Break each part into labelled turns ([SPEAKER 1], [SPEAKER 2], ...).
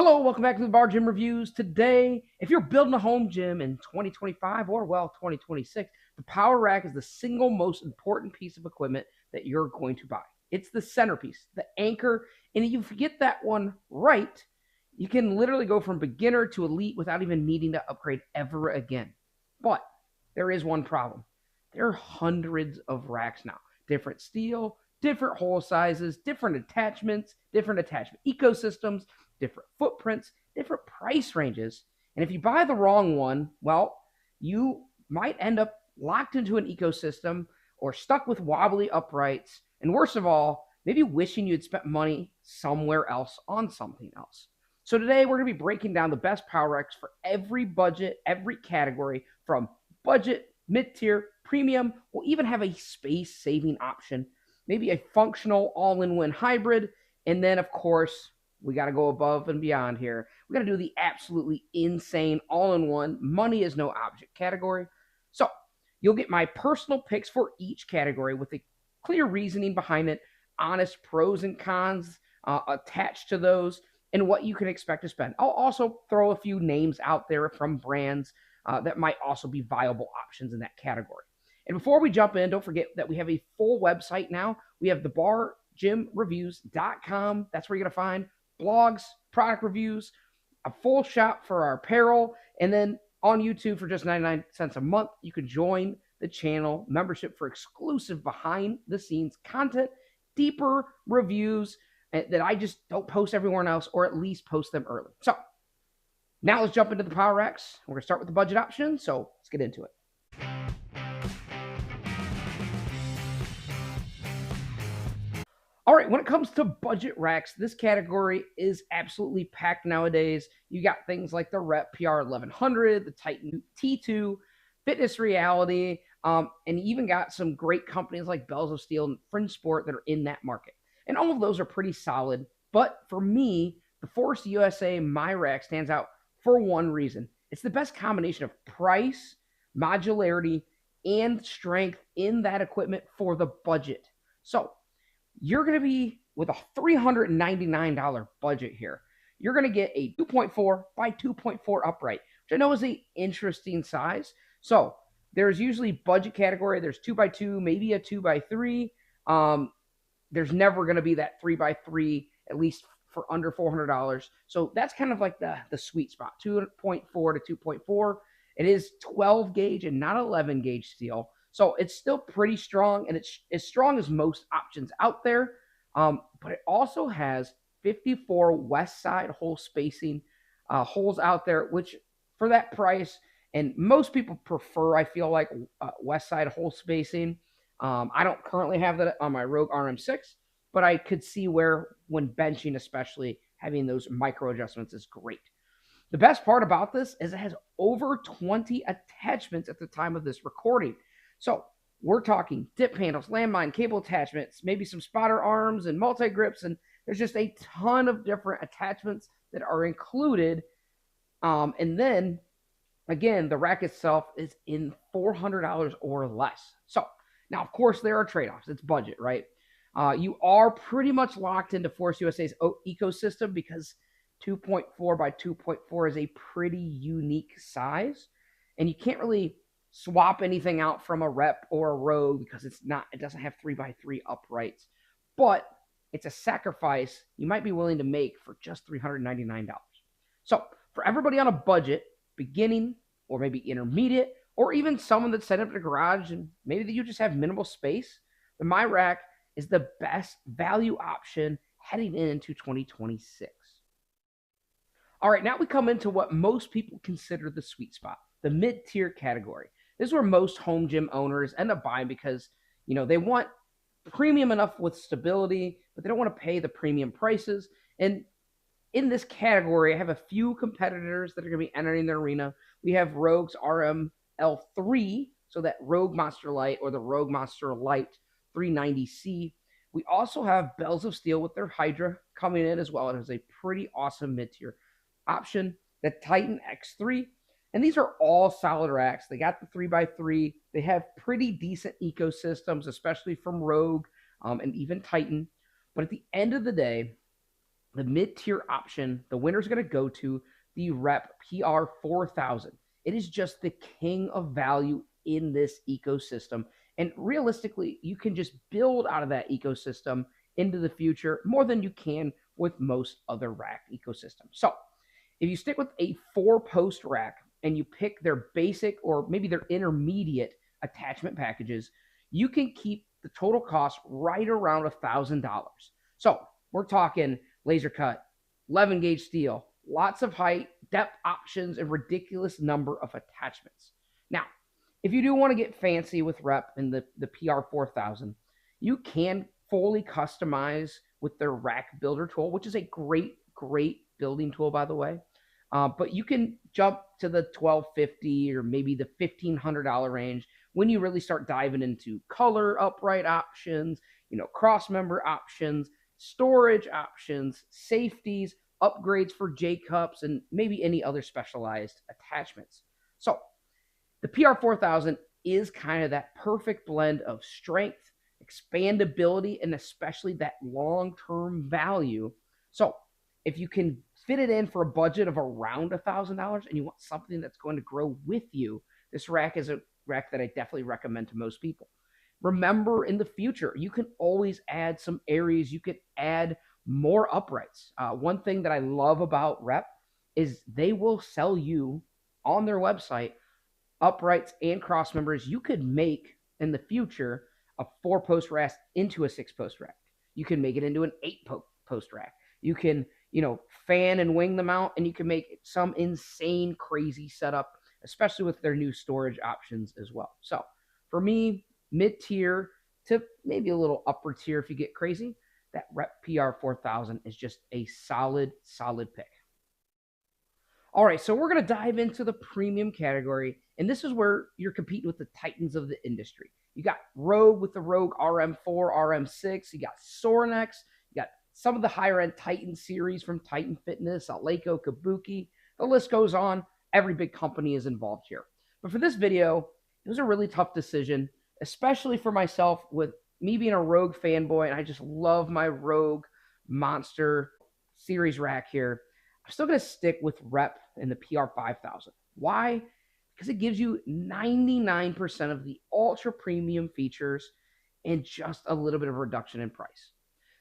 [SPEAKER 1] Hello, welcome back to the Bar Gym Reviews. Today, if you're building a home gym in 2025 or, well, 2026, the Power Rack is the single most important piece of equipment that you're going to buy. It's the centerpiece, the anchor, and if you get that one right, you can literally go from beginner to elite without even needing to upgrade ever again. But there is one problem. There are hundreds of racks now, different steel, different hole sizes, different attachments, different attachment ecosystems, different footprints, different price ranges. And if you buy the wrong one, well, you might end up locked into an ecosystem or stuck with wobbly uprights. And worst of all, maybe wishing you'd spent money somewhere else on something else. So today we're going to be breaking down the best power racks for every budget, every category, from budget, mid-tier, premium. We'll even have a space-saving option, maybe a functional all-in-one hybrid, and then, of course, we got to go above and beyond here. We got to do the absolutely insane all-in-one money is no object category. So you'll get my personal picks for each category with a clear reasoning behind it, honest pros and cons attached to those, and what you can expect to spend. I'll also throw a few names out there from brands that might also be viable options in that category. And before we jump in, don't forget that we have a full website now. We have thebargymreviews.com. That's where you're going to find blogs, product reviews, a full shop for our apparel, and then on YouTube for just 99 cents a month, you can join the channel membership for exclusive behind-the-scenes content, deeper reviews that I just don't post everywhere else, or at least post them early. So now let's jump into the power racks. We're going to start with the budget option, so let's get into it. All right, when it comes to budget racks, this category is absolutely packed nowadays. You got things like the Rep PR1100, the Titan T2, Fitness Reality, and you even got some great companies like Bells of Steel and Fringe Sport that are in that market. And all of those are pretty solid. But for me, the Force USA My Rack stands out for one reason. It's the best combination of price, modularity, and strength in that equipment for the budget. So you're going to be with a $399 budget here. You're going to get a 2.4 by 2.4 upright, which I know is an interesting size. So there's usually budget category. There's 2x2, maybe a 2x3. There's never going to be that 3x3, at least for under $400. So that's kind of like the sweet spot, 2.4 to 2.4. It is 12 gauge and not 11 gauge steel. So it's still pretty strong, and it's as strong as most options out there. But it also has 54 west side hole spacing holes out there, which for that price, and most people prefer, I feel like, west side hole spacing. I don't currently have that on my Rogue RM6, but I could see where, when benching especially, having those micro adjustments is great. The best part about this is it has over 20 attachments at the time of this recording. So we're talking dip handles, landmine, cable attachments, maybe some spotter arms and multi-grips, and there's just a ton of different attachments that are included. And then, again, the rack itself is in $400 or less. So now, of course, there are trade-offs. It's budget, right? You are pretty much locked into Force USA's ecosystem because 2.4 by 2.4 is a pretty unique size, and you can't really swap anything out from a Rep or a Rogue because it doesn't have 3x3 uprights. But it's a sacrifice you might be willing to make for just $399. So for everybody on a budget, beginning or maybe intermediate, or even someone that's set up in a garage and maybe that you just have minimal space, the My Rack is the best value option heading into 2026. All right, now we come into what most people consider the sweet spot, the mid-tier category. This is where most home gym owners end up buying because, they want premium enough with stability, but they don't want to pay the premium prices. And in this category, I have a few competitors that are going to be entering the arena. We have Rogue's RM-L3, so that Rogue Monster Light or the Rogue Monster Light 390C. We also have Bells of Steel with their Hydra coming in as well. It is a pretty awesome mid-tier option. The Titan X3. And these are all solid racks. They got the 3x3. They have pretty decent ecosystems, especially from Rogue and even Titan. But at the end of the day, The mid-tier option, the winner's going to go to the Rep PR 4000. It is just the king of value in this ecosystem. And realistically, you can just build out of that ecosystem into the future more than you can with most other rack ecosystems. So if you stick with a 4-post rack and you pick their basic or maybe their intermediate attachment packages, you can keep the total cost right around $1,000. So we're talking laser cut, 11 gauge steel, lots of height, depth options, and ridiculous number of attachments. Now, if you do want to get fancy with Rep and the PR 4000, you can fully customize with their rack builder tool, which is a great building tool, by the way. But you can jump to the $1,250 or maybe the $1,500 range when you really start diving into color upright options, cross member options, storage options, safeties, upgrades for J cups, and maybe any other specialized attachments. So the PR 4000 is kind of that perfect blend of strength, expandability, and especially that long-term value. So if you can fit it in for a budget of around $1,000 and you want something that's going to grow with you, this rack is a rack that I definitely recommend to most people. Remember, in the future, you can always add some areas. You could add more uprights. One thing that I love about Rep is they will sell you on their website uprights and cross members. You could make in the future a 4-post rack into a 6-post rack. You can make it into an 8-post rack. You can, fan and wing them out, and you can make some insane, crazy setup, especially with their new storage options as well. So for me, mid-tier to maybe a little upper tier if you get crazy, that Rep PR 4000 is just a solid pick. All right, so we're going to dive into the premium category, and this is where you're competing with the titans of the industry. You got Rogue with the Rogue RM4, RM6. You got Sorinex. You got some of the higher-end Titan series from Titan Fitness, Aleiko, Kabuki. The list goes on. Every big company is involved here. But for this video, it was a really tough decision, especially for myself, with me being a Rogue fanboy, and I just love my Rogue Monster series rack here. I'm still going to stick with Rep in the PR 5000. Why? Because it gives you 99% of the ultra premium features and just a little bit of a reduction in price.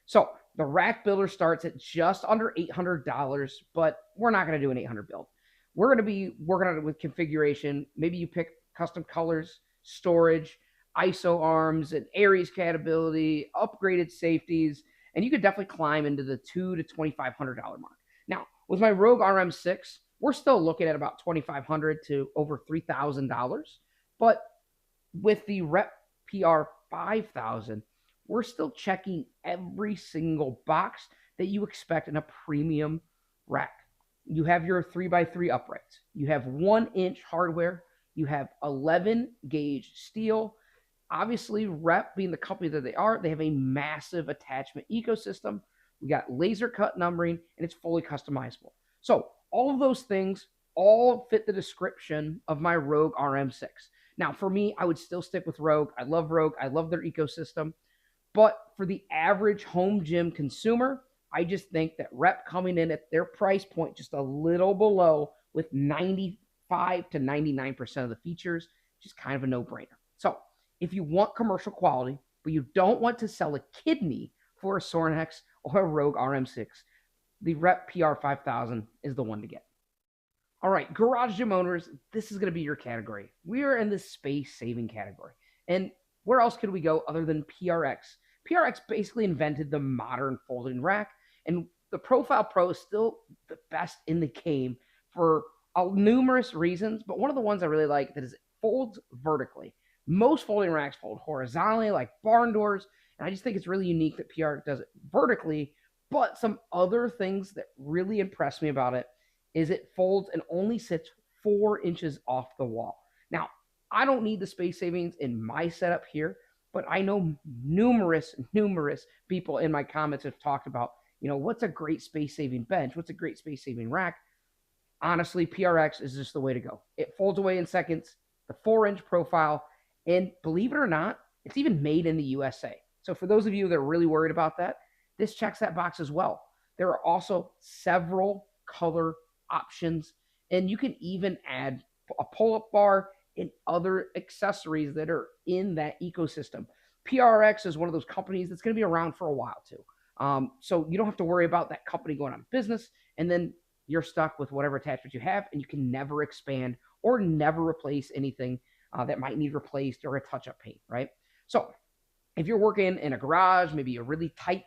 [SPEAKER 1] So the rack builder starts at just under $800, but we're not going to do an $800 build. We're going to be working on it with configuration. Maybe you pick custom colors, storage, ISO arms, and Aries compatibility, upgraded safeties, and you could definitely climb into the $2,000 to $2,500 mark. Now, with my Rogue RM6, we're still looking at about $2,500 to over $3,000, but with the Rep PR 5000, we're still checking every single box that you expect in a premium rack. You have your 3x3 uprights. You have 1-inch hardware. You have 11 gauge steel. Obviously, Rep being the company that they are, they have a massive attachment ecosystem. We got laser cut numbering, and it's fully customizable. So all of those things all fit the description of my Rogue RM6. Now, for me, I would still stick with Rogue. I love Rogue. I love their ecosystem. But for the average home gym consumer, I just think that Rep coming in at their price point just a little below with 95 to 99% of the features, just kind of a no-brainer. So if you want commercial quality, but you don't want to sell a kidney for a Sorinex or a Rogue RM6, the Rep PR 5000 is the one to get. All right, garage gym owners, this is going to be your category. We are in the space-saving category. And where else could we go other than PRX? PRX basically invented the modern folding rack, and the Profile Pro is still the best in the game for numerous reasons, but one of the ones I really like that is it folds vertically. Most folding racks fold horizontally like barn doors, and I just think it's really unique that PRX does it vertically. But some other things that really impress me about it is it folds and only sits 4 inches off the wall. Now, I don't need the space savings in my setup here, but I know numerous people in my comments have talked about, what's a great space-saving bench? What's a great space-saving rack? Honestly, PRX is just the way to go. It folds away in seconds, the 4-inch profile, and believe it or not, it's even made in the USA. So for those of you that are really worried about that, this checks that box as well. There are also several color options, and you can even add a pull-up bar and other accessories that are in that ecosystem. PRX is one of those companies that's going to be around for a while too. So you don't have to worry about that company going out of business, and then you're stuck with whatever attachments you have, and you can never expand or never replace anything that might need replaced or a touch-up paint, right? So if you're working in a garage, maybe a really tight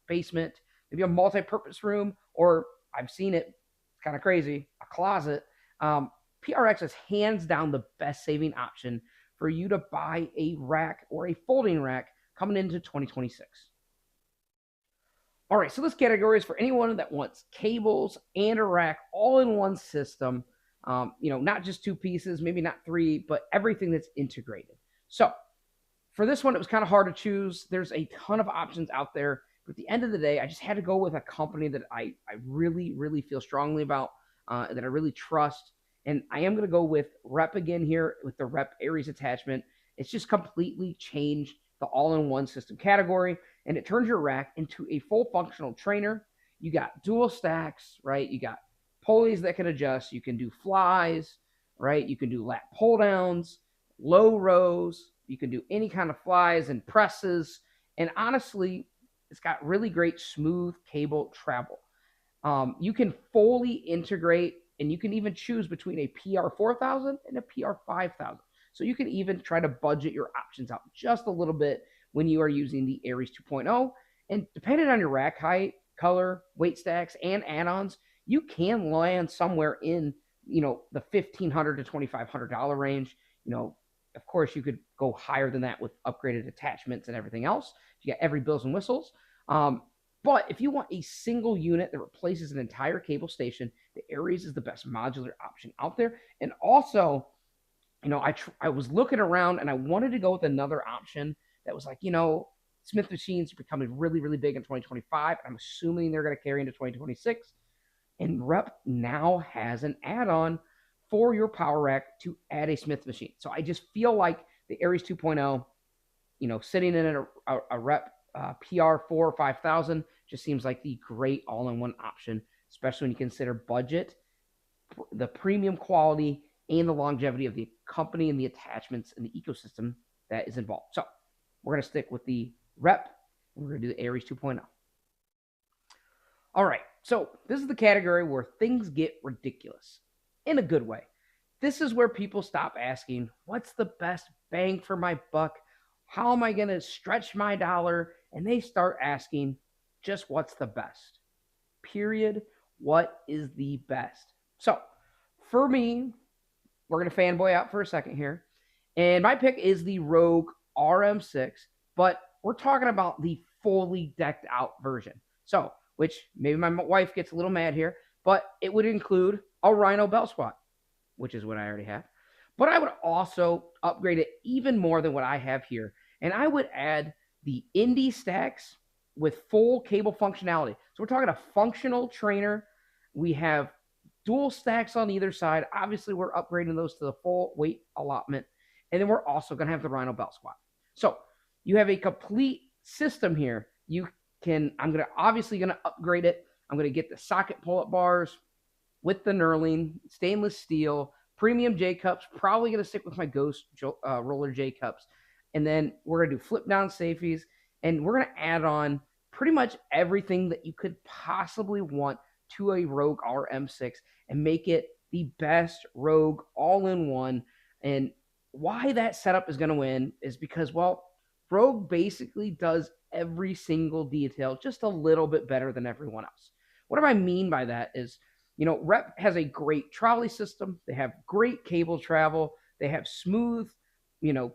[SPEAKER 1] basement, maybe a multi-purpose room, or I've seen it, it's kind of crazy, a closet, um, PRX is hands down the best saving option for you to buy a rack or a folding rack coming into 2026. All right, so this category is for anyone that wants cables and a rack all in one system. Not just two pieces, maybe not three, but everything that's integrated. So for this one, it was kind of hard to choose. There's a ton of options out there. But at the end of the day, I just had to go with a company that I really, really feel strongly about, that I really trust. And I am going to go with Rep again here with the Rep Aries attachment. It's just completely changed the all-in-one system category, and it turns your rack into a full functional trainer. You got dual stacks, right? You got pulleys that can adjust. You can do flies, right? You can do lat pull downs, low rows. You can do any kind of flies and presses. And honestly, it's got really great smooth cable travel. You can fully integrate, and you can even choose between a PR 4000 and a PR 5000. So you can even try to budget your options out just a little bit when you are using the Aries 2.0. And depending on your rack height, color, weight stacks, and add-ons, you can land somewhere in, the $1,500 to $2,500 range. Of course, you could go higher than that with upgraded attachments and everything else. You got every bells and whistles. But if you want a single unit that replaces an entire cable station, the Aries is the best modular option out there. And also, I was looking around and I wanted to go with another option that was like, Smith machines are becoming really, really big in 2025. I'm assuming they're going to carry into 2026. And Rep now has an add-on for your power rack to add a Smith machine. So I just feel like the Aries 2.0, sitting in a Rep PR4 or 5000 just seems like the great all-in-one option, especially when you consider budget, the premium quality, and the longevity of the company and the attachments and the ecosystem that is involved. So we're going to stick with the Rep, and we're going to do the Aries 2.0. All right, so this is the category where things get ridiculous in a good way. This is where people stop asking, what's the best bang for my buck? How am I going to stretch my dollar? And they start asking, just what's the best? Period. What is the best? So for me, we're going to fanboy out for a second here. And my pick is the Rogue RM6, but we're talking about the fully decked out version. So, which maybe my wife gets a little mad here, but it would include a Rhino belt squat, which is what I already have. But I would also upgrade it even more than what I have here. And I would add the Indy stacks with full cable functionality. So we're talking a functional trainer. We have dual stacks on either side. Obviously, we're upgrading those to the full weight allotment. And then we're also going to have the Rhino belt squat. So you have a complete system here. I'm obviously going to upgrade it. I'm going to get the socket pull-up bars with the knurling, stainless steel, premium J cups. Probably going to stick with my Ghost roller J cups. And then we're going to do flip down safeties. And we're going to add on pretty much everything that you could possibly want to a Rogue RM6 and make it the best Rogue all-in-one. And why that setup is going to win is because, well, Rogue basically does every single detail just a little bit better than everyone else. What do I mean by that is, Rep has a great trolley system. They have great cable travel. They have smooth,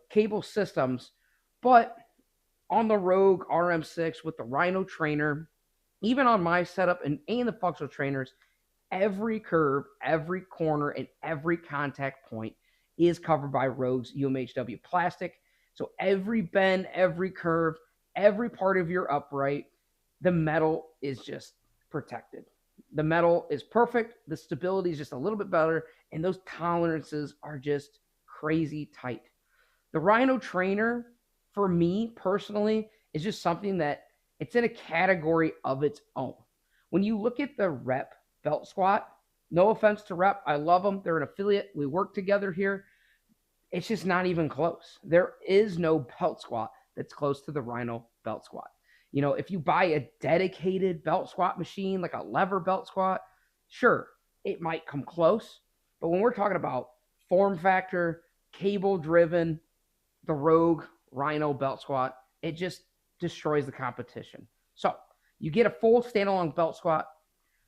[SPEAKER 1] cable systems. But on the Rogue RM6 with the Rhino trainer, even on my setup and the functional trainers, every curve, every corner, and every contact point is covered by Rogue's UMHW plastic. So every bend, every curve, every part of your upright, the metal is just protected. The metal is perfect. The stability is just a little bit better. And those tolerances are just crazy tight. The Rhino trainer, for me personally, is just something that it's in a category of its own. When you look at the Rep belt squat, no offense to Rep, I love them. They're an affiliate. We work together here. It's just not even close. There is no belt squat that's close to the Rhino belt squat. You know, if you buy a dedicated belt squat machine, like a lever belt squat, sure, it might come close. But when we're talking about form factor, cable driven, the Rogue Rhino belt squat, it just destroys the competition. So you get a full standalone belt squat,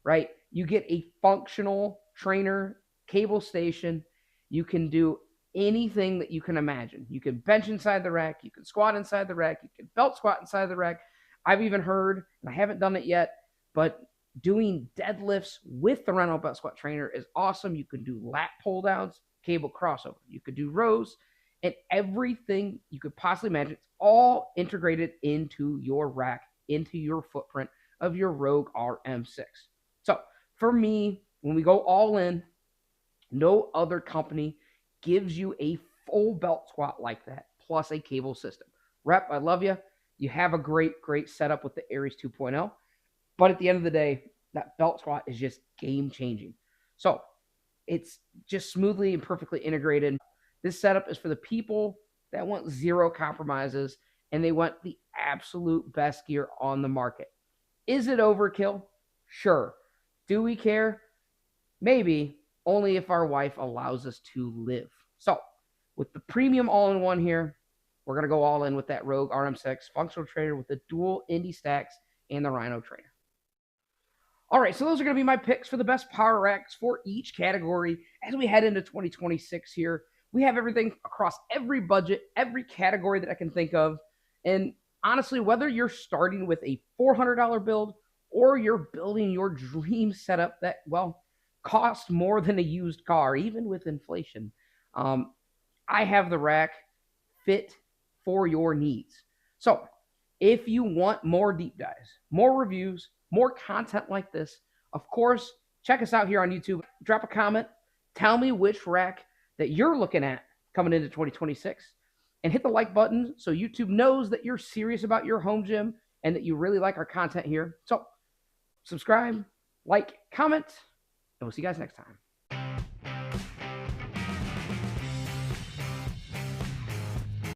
[SPEAKER 1] right? You get a functional trainer, cable station. You can do anything that you can imagine. You can bench inside the rack, you can squat inside the rack, you can belt squat inside the rack. I've even heard, and I haven't done it yet, but doing deadlifts with the Rhino belt squat trainer is awesome. You can do lat pull downs, cable crossover. You could do rows, and everything you could possibly imagine. It's all integrated into your rack, into your footprint of your Rogue RM6. So for me, when we go all in, no other company gives you a full belt squat like that, plus a cable system. Rep, I love you. You have a great, great setup with the Aries 2.0. But at the end of the day, that belt squat is just game changing. So it's just smoothly and perfectly integrated. This setup is for the people that want zero compromises and they want the absolute best gear on the market. Is it overkill? Sure. Do we care? Maybe, only if our wife allows us to live. So, with the premium all-in-one here, we're going to go all in with that Rogue RM6 functional trainer with the dual Indy stacks and the Rhino trainer. All right, so those are going to be my picks for the best power racks for each category as we head into 2026 here. We have everything across every budget, every category that I can think of. And honestly, whether you're starting with a $400 build or you're building your dream setup that, well, costs more than a used car, even with inflation, I have the rack fit for your needs. So if you want more deep dives, more reviews, more content like this, of course, check us out here on YouTube. Drop a comment. Tell me which rack that you're looking at coming into 2026. And hit the like button so YouTube knows that you're serious about your home gym and that you really like our content here. So subscribe, like, comment, and we'll see you guys next time.